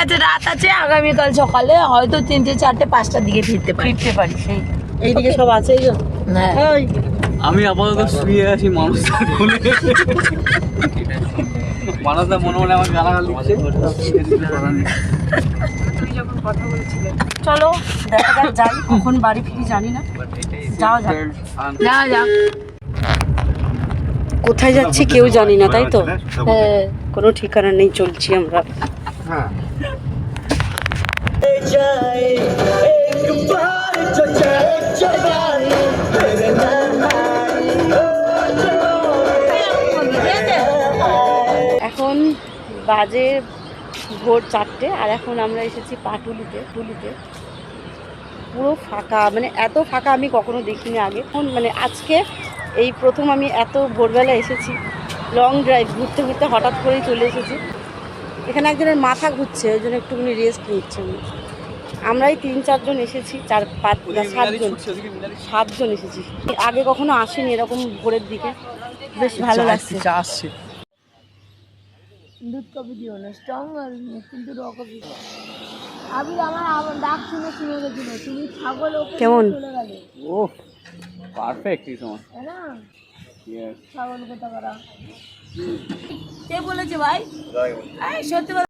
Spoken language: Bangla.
কাছে রাত আছে, আগামীকাল সকালে হয়তো 3টে 4টে 5টার দিকে ফিরতে পারি। সেই এইদিকে সব আছে এই হ্যাঁ। আমি আপাতত শুয়ে আছি মানুষটার কোলে। মানুষটা মনে মনে আমাকে গালাগাল দিচ্ছে। তুমি যখন কথা বলছিলে। চলো দেখা যাক, যাই কখন বাড়ি ফিরি জানি না, যাওয়া যাক। যা কোথায় যাচ্ছি কেউ জানি না, তাই তো? হ্যাঁ। কোনো ঠিকানা নেই, চলছি আমরা। এখন বাজে ভোর 4টে, আর এখন আমরা এসেছি পাটুলিতে। পুরো ফাঁকা, মানে এত ফাঁকা আমি কখনো দেখিনি আগে। এখন মানে আজকে এই প্রথম আমি এত ভোরবেলা এসেছি। লং ড্রাইভ ঘুরতে ঘুরতে হঠাৎ করেই চলে এসেছি। এখানে একজনের মাথা ঘুরছে, ওই জন্য একটুখানি রেস্ট নিচ্ছে। আমরাই 3-4 জন এসেছি, 7 জন এসেছি। আগে কখনো আসেনি এরকম ভোরের দিকে, বেশ ভালো লাগছে। আসছে দুধ কফি দিও না, স্ট্রং আর কিন্তু র কফি। আমি আমার ডাক শুনে গেছিল, তুমি ছাগল ওকে কেমন? চলে গেলে। ও পারফেক্ট এই সময়। তাই না? ইয়েস। ছাগল কোথা করা কে বলেছে ভাই? এই সত্যি